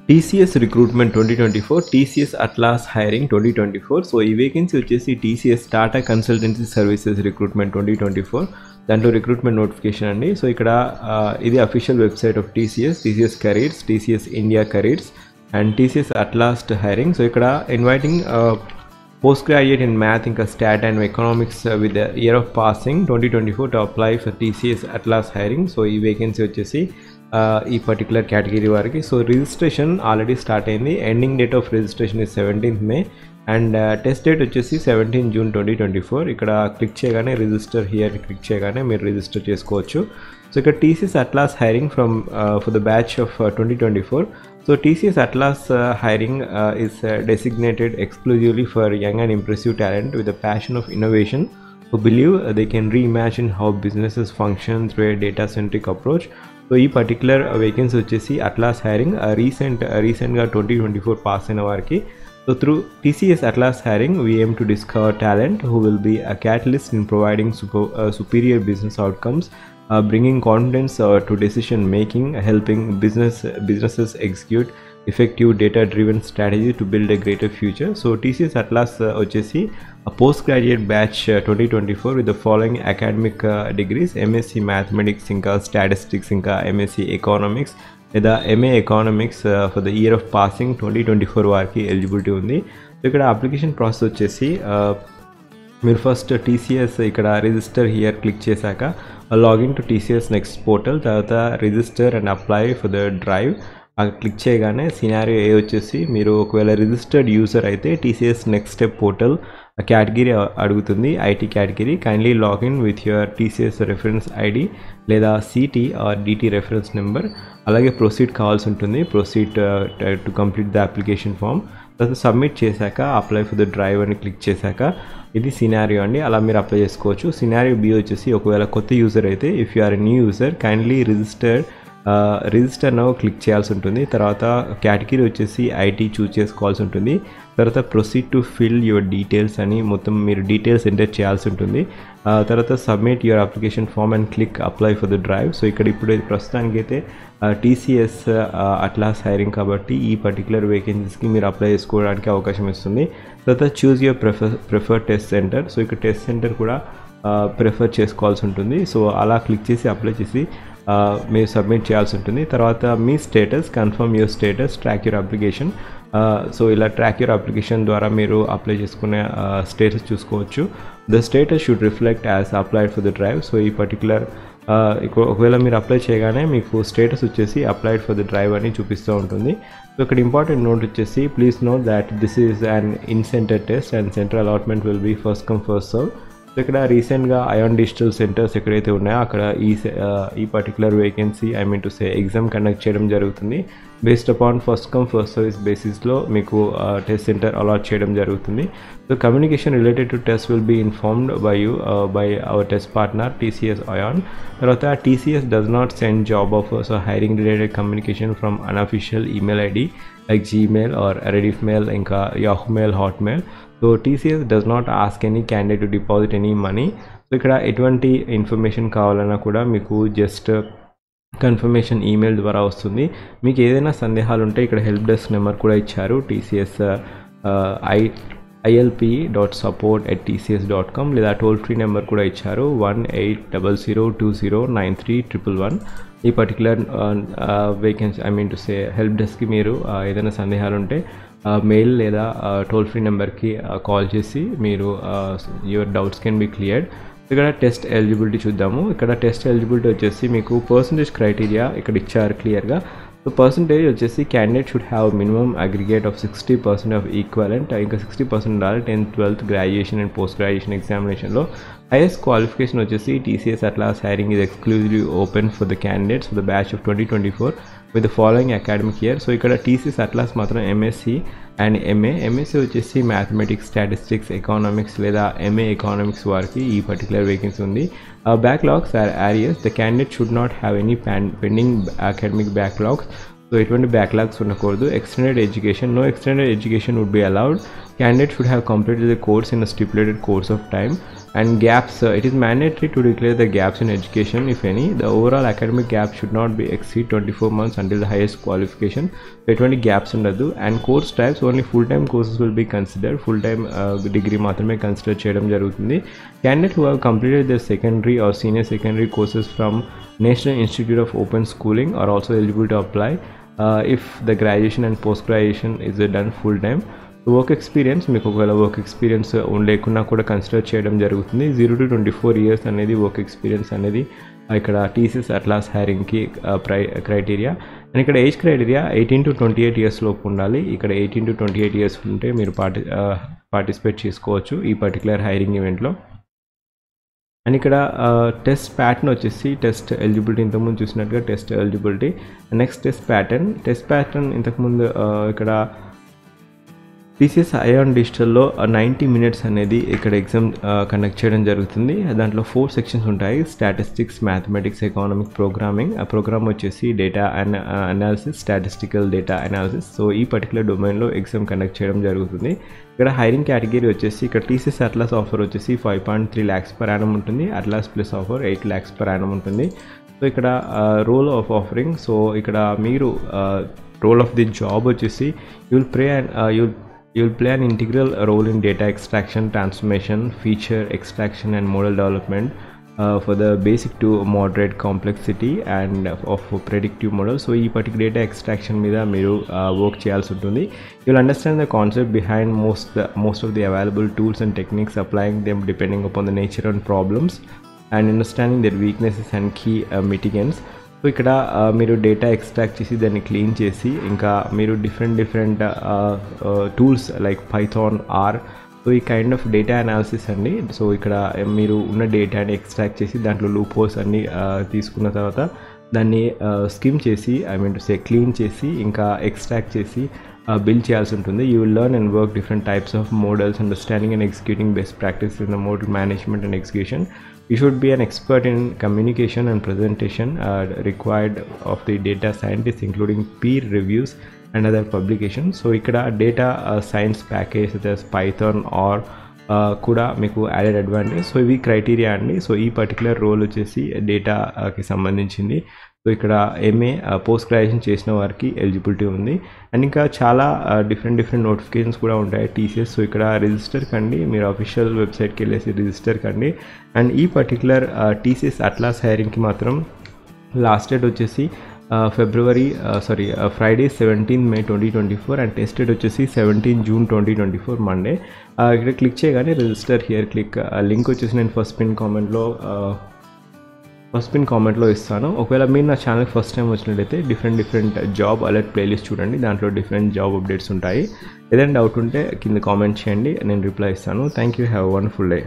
TCS Recruitment 2024, TCS Atlas Hiring 2024. So ఈ vacancy వచ్చేసి TCS Tata consultancy services recruitment 2024 దాంట్లో recruitment notification అండి. So ఇక్కడ ఇది official website of TCS careers, TCS India careers and TCS Atlas Hiring. So ఇక్కడ inviting post graduate in math ఇంకా stat and economics with year of passing 2024 to apply for TCS Atlas Hiring. So ఈ vacancy వచ్చేసి ఈ particular category వారికి. So registration already start అయింది. Ending date of registration is 17th May and test date వచ్చేసి 17 June 2024. ఇక్కడ click చేయగానే register here click చేయగానే మీరు రిజిస్టర్ చేసుకోవచ్చు. సో ఇక్కడ TCS Atlas Hiring for the batch of 2024. So TCS Atlas Hiring is designated exclusively for young and impressive talent with a passion of innovation who believe they can reimagine how businesses function through a data-centric approach. So ఈ particular vacancy వచ్చేసి atlas hiring రీసెంట్గా 2024 pass అయిన వారికి. So through TCS Atlas Hiring we aim to discover talent who will be a catalyst in providing superior business outcomes, bringing confidence to decision making, helping businesses execute effective data-driven strategy to build a greater future. So TCS Atlas వచ్చేసి postgraduate batch 2024 with the following academic degrees: MSc Mathematics ఇంకా Statistics ఇంకా MSc Economics లేదా MA Economics for the year of passing 2024 వారికి eligibility ఉంది. So ఇక్కడ application process వచ్చేసి మీరు first TCS ఇక్కడ రిజిస్టర్ హియర్ క్లిక్ చేశాక login to TCS next portal, తర్వాత register and apply for the drive click చేయగానే సినారియో ఏ వచ్చేసి మీరు ఒకవేళ రిజిస్టర్డ్ యూజర్ అయితే TCS next step portal category అడుగుతుంది, IT category. Kindly login with your TCS reference ID లేదా CT or DT reference number. అలాగే ప్రొసీడ్ కావాల్సి ఉంటుంది, proceed to complete the application form. తర్వాత సబ్మిట్ చేశాక అప్లై ఫర్ ద డ్రైవ్ అని click చేశాక ఇది సినారియో అండి, అలా మీరు అప్లై చేసుకోవచ్చు. సినారియో B వచ్చేసి ఒకవేళ కొత్త యూజర్ అయితే if you are a new user kindly register now click చేయాల్సి ఉంటుంది. తర్వాత కేటగిరీ వచ్చేసి IT చూస్ చేసుకోవాల్సి ఉంటుంది. తర్వాత proceed to fill your details అని మొత్తం మీరు డీటెయిల్స్ ఎంటర్ చేయాల్సి ఉంటుంది. తర్వాత submit your application form and click apply for the drive. So ఇక్కడ ఇప్పుడు ప్రస్తుతానికైతే TCS Atlas Hiring కాబట్టి ఈ పర్టికులర్ వేకెన్సీస్కి మీరు అప్లై చేసుకోవడానికి అవకాశం ఇస్తుంది. తర్వాత choose your prefer test centre. So ఇక్కడ టెస్ట్ సెంటర్ కూడా ప్రిఫర్ చేసుకోవాల్సి ఉంటుంది. సో అలా క్లిక్ చేసి అప్లై చేసి మీరు సబ్మిట్ చేయాల్సి ఉంటుంది. తర్వాత మీ status, confirm your status, track your application. So ఇలా ట్రాక్ యువర్ అప్లికేషన్ ద్వారా మీరు అప్లై చేసుకునే స్టేటస్ చూసుకోవచ్చు. The status should reflect as applied for the drive. So ఈ పర్టికులర్ ఒకవేళ మీరు అప్లై చేయగానే మీకు స్టేటస్ వచ్చేసి అప్లైడ్ ఫర్ ద డ్రైవ్ అని చూపిస్తూ ఉంటుంది. సో ఇక్కడ ఇంపార్టెంట్ నోట్ వచ్చేసి please note that this is an in centre test and centre allotment will be first come first serve. So ఇక్కడ రీసెంట్గా అయాన్ డిజిటల్ సెంటర్స్ ఎక్కడైతే ఉన్నాయో అక్కడ ఈ పర్టికులర్ వేకెన్సీ ఎగ్జామ్ కండక్ట్ చేయడం జరుగుతుంది. Based upon first come first service బేసిస్లో మీకు టెస్ట్ సెంటర్ అలాట్ చేయడం జరుగుతుంది. So communication related to test will be informed by our test partner TCS ion. తర్వాత TCS does not send job offers or hiring related communication from unofficial email ID like Gmail or Rediff Mail ఇంకా Yahoo Mail, Hotmail. So TCS does not ask any candidate to deposit any money. So ఇక్కడ ఎటువంటి information కావాలన్నా కూడా మీకు just confirmation email ద్వారా వస్తుంది. మీకు ఏదైనా సందేహాలు ఉంటే ఇక్కడ హెల్ప్ డెస్క్ నెంబర్ కూడా ఇచ్చారు, TCS ilp.support@tcs.com లేదా టోల్ ఫ్రీ నెంబర్ కూడా ఇచ్చారు 180020931111. ఈ పర్టికులర్ వేకెన్సీ హెల్ప్ డెస్క్కి మీరు ఏదైనా సందేహాలు ఉంటే మెయిల్ లేదా టోల్ ఫ్రీ నెంబర్కి కాల్ చేసి మీరు your doubts can be cleared. ఇక్కడ టెస్ట్ ఎలిజిబిలిటీ చూద్దాము. ఇక్కడ టెస్ట్ ఎలిజిబిలిటీ వచ్చేసి మీకు పర్సంటేజ్ క్రైటీరియా ఇక్కడ ఇచ్చారు క్లియర్గా. సో పర్సంటేజ్ వచ్చేసి candidate should have minimum aggregate of 60% of equivalent, ఇంకా 60% ఉండాలి 10th 12th graduation and post graduation ఎగ్జామినేషన్లో. హైయెస్ట్ క్వాలిఫికేషన్ వచ్చేసి TCS Atlas Hiring is exclusively open for the candidates for the batch of 2024 with the following academic year. So ఇక్కడ TCS Atlas మాత్రం MSc and MSc వచ్చేసి mathematics, statistics, economics లేదా MA economics వారికి ఈ particular vacancy ఉంది. Backlogs or arrears. The candidate should not have any pending academic backlogs. So ఎటువంటి backlogs ఉండకూడదు. Extended education, no extended education would be allowed. Candidate should have completed the course in a stipulated course of time And gaps, it is mandatory to declare the gaps in education if any. The overall academic gap should not be exceed 24 months until the highest qualification. ఎటువంటి gaps ఉండదు. And course types only full time courses will be consider. Full time degree మాత్రమే consider చేయడం జరుగుతుంది. Candidate who have completed the secondary or senior secondary courses from National Institute of Open Schooling are also eligible to apply if the graduation and post graduation is done full time. Work experience, మీకు ఒకవేళ work experience లేకున్నా కూడా consider చేయడం జరుగుతుంది. 0 to 24 years అనేది work experience అనేది ఇక్కడ TCS atlas హైరింగ్కి criteria. And ఇక్కడ ఏజ్ క్రైటీరియా 18 to 28 years లోపు ఉండాలి. ఇక్కడ 18 to 28 years ఉంటే మీరు పార్టిసిపేట్ చేసుకోవచ్చు ఈ పర్టికులర్ హైరింగ్ ఈవెంట్లో. అండ్ ఇక్కడ టెస్ట్ ప్యాటర్న్ వచ్చేసి టెస్ట్ ఎలిజిబిలిటీ ఇంతకుముందు చూసినట్టుగా test eligibility. Next test pattern ఇంతకుముందు ఇక్కడ టీసీఎస్ ఐఆన్ డిజిటల్లో 90 minutes అనేది ఇక్కడ ఎగ్జామ్ కండక్ట్ చేయడం జరుగుతుంది. దాంట్లో 4 sections ఉంటాయి. Statistics, mathematics, economic, programming. ఆ ప్రోగ్రామ్ వచ్చేసి data analysis, statistical data analysis. So ఈ పర్టికులర్ డొమైన్లో ఎగ్జామ్ కండక్ట్ చేయడం జరుగుతుంది. ఇక్కడ హైరింగ్ కేటగిరీ వచ్చేసి ఇక్కడ టీసీఎస్ అట్లాస్ ఆఫర్ వచ్చేసి 5.3 lakhs per annum ఉంటుంది. Atlas plus offer 8 lakhs per annum ఉంటుంది. సో ఇక్కడ రోల్ ఆఫ్ ఆఫరింగ్, సో ఇక్కడ మీరు రోల్ ఆఫ్ ది జాబ్ వచ్చేసి you'll play an integral role in data extraction, transformation, feature extraction and model development for the basic to moderate complexity and of predictive models. So ee particular data extraction meeda meeru work cheyalsi untundi. You'll understand the concept behind most of the available tools and techniques, applying them depending upon the nature and problems and understanding their weaknesses and key mitigants. So ఇక్కడ మీరు data extract చేసి దాన్ని clean చేసి ఇంకా మీరు different tools like Python, R, so ఈ kind of data analysis అండి. So ఇక్కడ మీరు ఉన్న డేటాని ఎక్స్ట్రాక్ట్ చేసి దాంట్లో లూప్ హోల్స్ అన్నీ తీసుకున్న తర్వాత దాన్ని స్కిమ్ చేసి క్లీన్ చేసి ఇంకా ఎక్స్ట్రాక్ట్ చేసి బిల్డ్ చేయాల్సి ఉంటుంది. You will learn and work different types of models, understanding and executing best practice in the model management and execution. You should be an expert in communication and presentation required of the data scientists, including peer reviews and other publications. So ikkada data science package such as Python or kuda meeku added advantage. So ivi criteria andi. So ee particular role vachesi data ki sambandhinchindi. So ఇక్కడ MA post graduation చేసిన వారికి eligibility ఉంది. And ఇంకా చాలా different notifications కూడా ఉంటాయి TCS. So ఇక్కడ register కండి, మీరు అఫీషియల్ వెబ్సైట్కి వెళ్ళేసి రిజిస్టర్ కండి. అండ్ ఈ పర్టికులర్ టీసీఎస్ అట్లాస్ హైరింగ్కి మాత్రం లాస్ట్ డేట్ వచ్చేసి Friday 17 May 2024 and test date వచ్చేసి 17 June 2024 మండే. ఇక్కడ క్లిక్ చేయగానే రిజిస్టర్ హియర్ క్లిక్, లింక్ వచ్చేసి నేను ఫస్ట్ పిన్ కామెంట్లో ఇస్తాను. ఒకవేళ మీరు నా ఛానల్ ఫస్ట్ టైం వచ్చినట్లయితే డిఫరెంట్ జాబ్ అలర్ట్ ప్లేలిస్ట్ చూడండి, దాంట్లో డిఫరెంట్ జాబ్ అప్డేట్స్ ఉంటాయి. ఏదైనా డౌట్ ఉంటే కింద కామెంట్ చేయండి, నేను రిప్లై ఇస్తాను. Thank you, have a wonderful day.